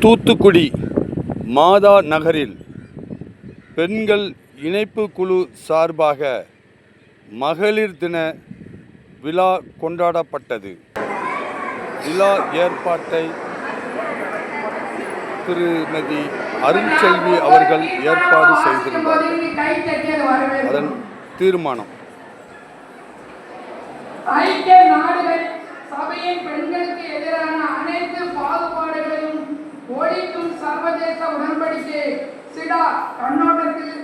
தூத்துக்குடி மாதா நகரில் பெண்கள் இணைப்பு குழு சார்பாக மகளிர் தின விழா கொண்டாடப்பட்டது. விழா ஏற்பாட்டை திருமதி அருள்செல்வி அவர்கள் ஏற்பாடு செய்திருந்தார்கள். அதன் தீர்மானம் ஐக்கிய நாடுகள் சபையின் பெண்களுக்கு எதிரான அனைத்து பாகுபாடுகளையும் ஒழிக்கும் சர்வதேச உடன்படிக்கை சிடா கண்ணோட்டத்தில்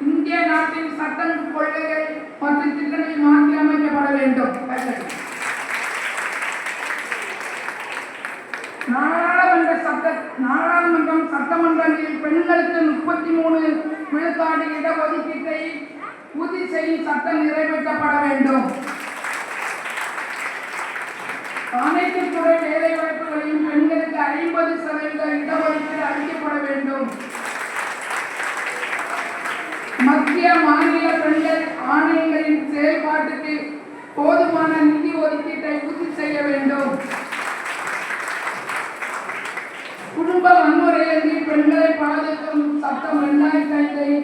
இந்திய நாட்டின் சட்டம், கொள்கைகள் மற்றும் திட்டங்கள் மாற்றி அமைக்கப்பட வேண்டும். நாடாளுமன்றம் சட்டமன்றங்களில் பெண்களுக்கு 33 விழுக்காடு இடஒதுக்கீட்டை உறுதி செய்யும் சட்டம் நிறைவேற்றப்பட வேண்டும். அனைத்து துறை வேலை வாய்ப்புகளையும் பெண்களுக்கு 50% இடஒதுக்கீடு அளிக்கப்பட வேண்டும். மத்திய மாநில பெண்கள் ஆணையங்களின் செயல்பாட்டுக்கு போதுமான நிதி ஒதுக்கீட்டை உறுதி செய்ய வேண்டும். குடும்ப வன்முறையின்றி பெண்களை பாதுகாக்கும் சட்டம் 2005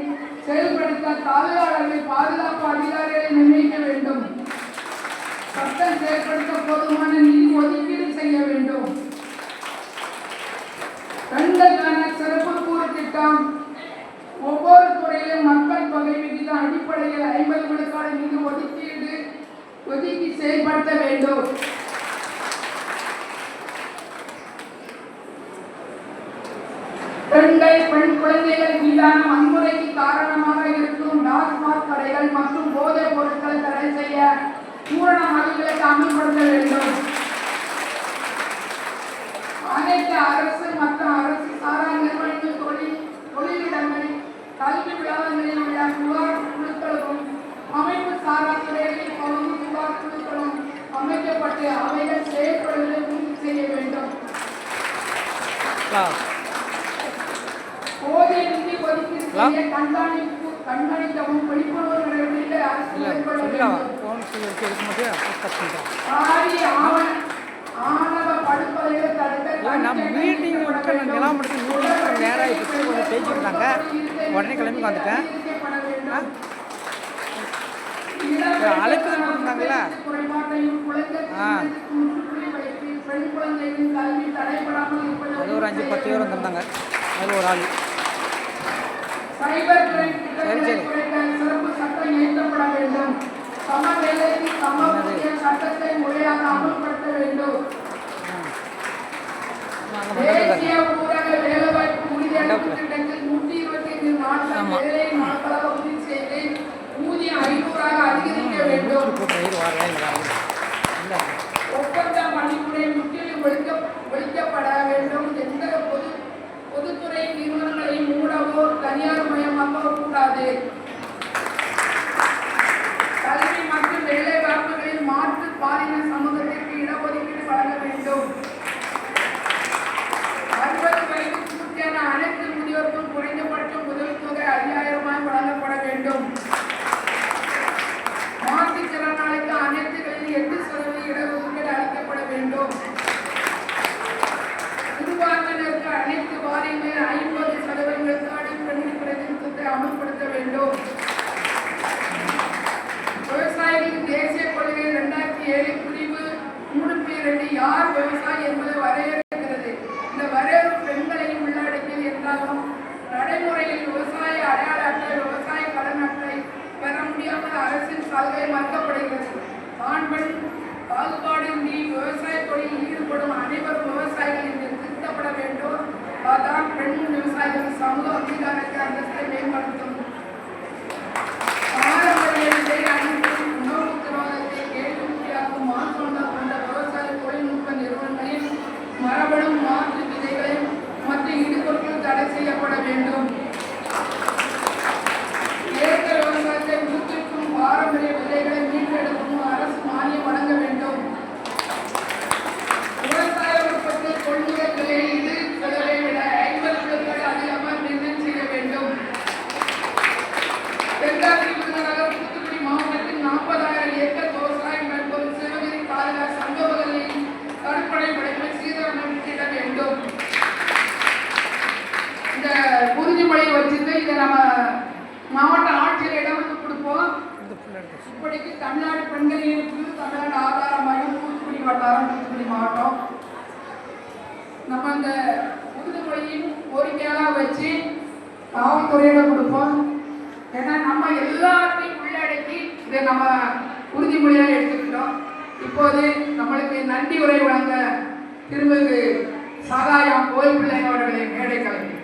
செயல்படுத்த தாலுகா அளவில் பாதுகாப்பு அதிகாரிகளை நியமிக்க வேண்டும். சட்டம் செயல்படுத்த போதுமான நிதி ஒதுக்கீடு செய்ய வேண்டும். பெண்களுக்கான சிறப்பு கூறு திட்டம் ஒவ்வொரு துறையிலும் மக்கள் தொகை விகிதம் அடிப்படையில் 50 விழுக்காடு நிதி ஒதுக்கி செயல்படுத்த வேண்டும். பெண்கள், பெண் குழந்தைகள் மீதான வன்முறைக்கு காரணமாக இருக்கும் டாஸ்மாக் கடைகள் மற்றும் போதைப் பொருட்கள் தடை செய்ய பூரண மதிப்புகளை அமல்படுத்த வேண்டும். அனைத்து அரசு மற்றும் அரசு சாரா நிறுவனங்கள், தொழிலிடங்கள், கல்வி விழாக்களில் உள்ள புகார் குழுக்களும் அமைப்பு சாரா துறைகளில் பகுதி புகார் குழுக்களும் அமைக்கப்பட்டு அவைகள் செயல்படுவதை உறுதி செய்ய வேண்டும். போதிய நிதி ஒதுக்கீடு செய்ய கண்காணிக்கவும் விழிப்புணர்வு நடவடிக்கைகளை அரசு மேற்கொள்ள வேண்டும். ஆணவ படுகொலைகளை தடுக்க உடனே கிளம்பி வந்துட்டேன். அழைப்புதல் கொடுத்தாங்களா? அது ஒரு 5-10 பேர் வந்திருந்தாங்க. அது ஒரு ஆள். சைபர் சிறப்பு சட்டம் இயற்றப்பட வேண்டும். சம வேலைக்கு சம ஊதிய சட்டத்தை முறையாக அமல்படுத்த வேண்டும். தேசிய ஊரக வேலைவாய்ப்பு உறுதியளிப்பு திட்டத்தில் 125 நாட்கள் வேலை நாட்களாக உறுதி செய்து ஊதியம் 500 அதிகரிக்க வேண்டும். ஒப்பந்த பணிமுறை முற்றிலும் ஒழிக்கப்பட வேண்டும். எந்த பொதுத்துறை நிறுவனங்களை மூடவோ தனியார் மயமாக்கவோ கூடாது. கல்வி மற்றும் வேலை வாய்ப்புகளில் மாற்று பாலின சமூகத்திற்கு இடஒதுக்கீடு வழங்க வேண்டும். 60 வயது பூர்த்தியான அனைத்து முதியோருக்கும் குறைந்தபட்சம் உதவித்தொகை 5000 ரூபாய் வழங்கப்பட வேண்டும். மாற்றுத்திறனாளிக்கு அனைத்துகளில் 8% இடஒதுக்கீடு அளிக்கப்பட வேண்டும். நிர்வாகத்தினருக்கு அனைத்து வாரியங்களில் 50% பெண் பிரதிநிதித்துவத்தை அமல்படுத்த வேண்டும். விவசாயிகளின் தேசிய கொள்கை 2007 பிரிவு 3.2 யார் விவசாயி என்பதை வரையறுக்கிறது. இந்த வரையறுப்பு பெண்களையும் உள்ளடக்கியது என்றாலும் நடைமுறையில் விவசாய அடையாள அட்டை, விவசாய கடன் அட்டை பெற முடியாமல் அரசின் சலுகை மறுக்கப்படுகிறது. ஆண் பெண் பாகுபாடின்றி விவசாய தொழிலில் ஈடுபடும் அனைவரும் விவசாயிகள் என்று திருத்தப்பட வேண்டும். அதான் பெண் விவசாயிகள் சமூக அங்கீகாரத்தை அந்தஸ்தை மேம்படுத்தும். உணவு உத்தரவாதத்தை கேள்விக்குறியாக்கும் மாற்றங்கள் கொண்ட விவசாய தொழில்நுட்ப நிறுவனங்களில் மரபணு மாற்று விதைகளை மற்றும் இடுபொருட்கள் தடை செய்யப்பட வேண்டும். இயற்கை விவசாயத்தை ஊக்குவிக்கும் பாரம்பரிய விதைகளை மீட்டெடுக்கும் அரசு மானியம் வழங்க வேண்டும். விவசாய உற்பத்தி கொள்முதல் விலையில் செலவை விட 50% அதிகமாக உறுதிமொழியை வச்சுட்டு இதை நம்ம மாவட்ட ஆட்சியரிடம் கொடுப்போம். இப்படிக்கு தமிழ்நாடு பெண்கள் இயக்கம், தமிழ்நாடு ஆதார மையம், தூத்துக்குடி வட்டாரம், தூத்துக்குடி மாவட்டம் நம்ம இந்த உறுதிமொழியின் கோரிக்கையெல்லாம் வச்சு காவல்துறையிடம் கொடுப்போம். ஏன்னா நம்ம எல்லாத்தையும் உள்ளடக்கி இதை நம்ம உறுதிமொழியாக எடுத்துக்கிட்டோம். இப்போது நம்மளுக்கு நன்றி உரை வழங்க திருமிகு சகாயம் கோயில் பிள்ளை அவர்களை மேடை கலைஞர்.